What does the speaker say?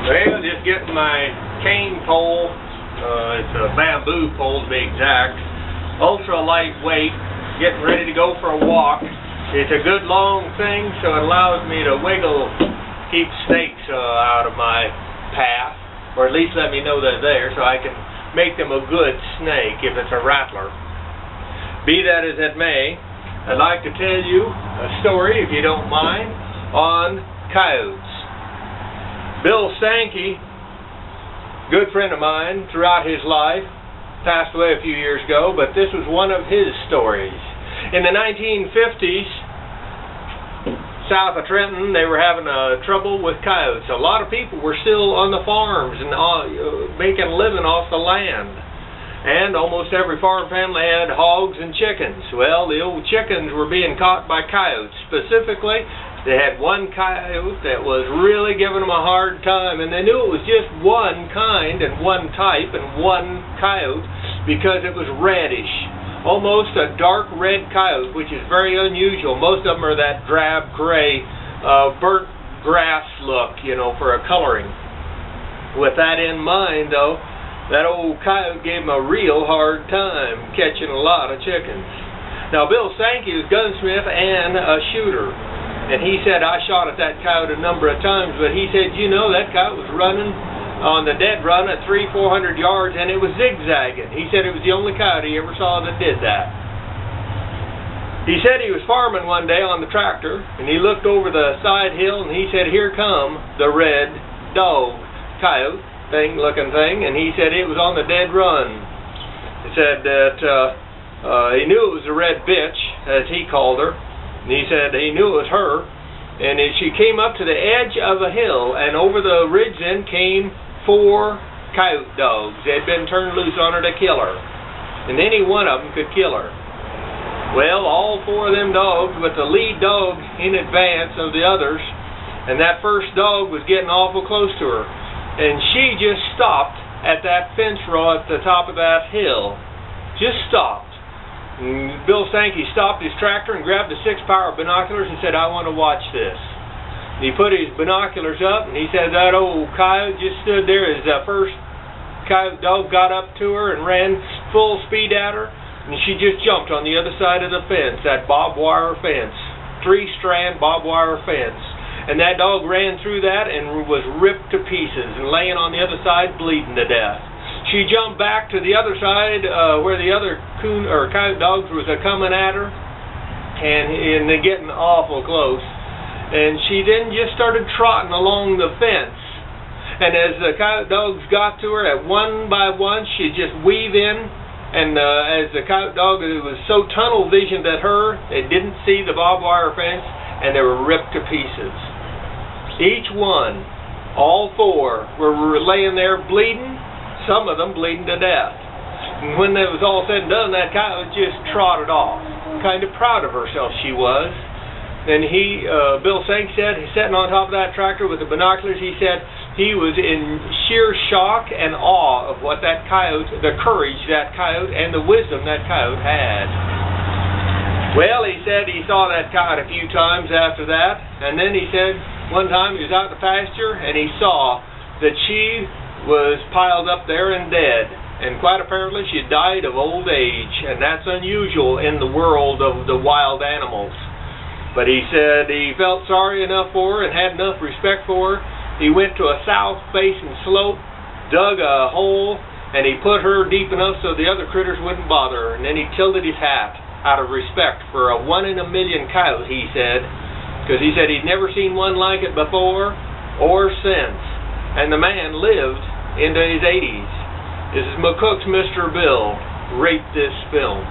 Well, just getting my cane pole. It's a bamboo pole to be exact. Ultra lightweight. Getting ready to go for a walk. It's a good long thing, so it allows me to wiggle, keep snakes out of my path, or at least let me know they're there so I can make them a good snake if it's a rattler. Be that as it may, I'd like to tell you a story, if you don't mind, on coyotes. Bill Sankey, good friend of mine throughout his life, passed away a few years ago, but this was one of his stories. In the 1950s, south of Trenton, they were having trouble with coyotes. A lot of people were still on the farms and making a living off the land. And almost every farm family had hogs and chickens. Well, the old chickens were being caught by coyotes. Specifically, they had one coyote that was really giving them a hard time, and they knew it was just one kind and one type and one coyote because it was reddish. Almost a dark red coyote, which is very unusual. Most of them are that drab gray, burnt grass look, you know, for a coloring. With that in mind, though, that old coyote gave him a real hard time catching a lot of chickens. Now, Bill Sankey was a gunsmith and a shooter. And he said, I shot at that coyote a number of times, but he said, you know, that coyote was running on the dead run at 300-400 yards, and it was zigzagging. He said it was the only coyote he ever saw that did that. He said he was farming one day on the tractor, and he looked over the side hill, and he said, here come the red dog, coyote looking thing, and he said it was on the dead run. He said that he knew it was a red bitch, as he called her, and he said he knew it was her, and as she came up to the edge of a hill, and over the ridge then came 4 coyote dogs. They had been turned loose on her to kill her, and any one of them could kill her. Well, all 4 of them dogs, but the lead dog in advance of the others, and that first dog was getting awful close to her, and she just stopped at that fence row at the top of that hill. Just stopped. And Bill Sankey stopped his tractor and grabbed the 6-power binoculars and said, I want to watch this. He put his binoculars up, and he said that old coyote just stood there as the first coyote dog got up to her and ran full speed at her, and she just jumped on the other side of the fence, that barbed wire fence, 3-strand barbed wire fence. And that dog ran through that and was ripped to pieces and laying on the other side bleeding to death. She jumped back to the other side where the other coyote dogs was coming at her, and they're getting awful close. And she then just started trotting along the fence. And as the coyote dogs got to her, at one by one, she'd just weave in. And as the coyote dog, it was so tunnel visioned at her, they didn't see the barbed wire fence, and they were ripped to pieces. Each one, all 4, were laying there bleeding, some of them bleeding to death. And when it was all said and done, that coyote just trotted off. Kind of proud of herself she was. And Bill Sankey said, sitting on top of that tractor with the binoculars, he said he was in sheer shock and awe of what that coyote, the courage that coyote, and the wisdom that coyote had. Well, he said he saw that coyote a few times after that, and then he said one time he was out in the pasture and he saw that she was piled up there and dead, and quite apparently she died of old age, and that's unusual in the world of the wild animals. But he said he felt sorry enough for her and had enough respect for her. He went to a south-facing slope, dug a hole, and he put her deep enough so the other critters wouldn't bother her. And then he tilted his hat out of respect for a 1 in a million coyote, he said, because he said he'd never seen one like it before or since. And the man lived into his 80s. This is McCook's Mr. Bill. Rate this film.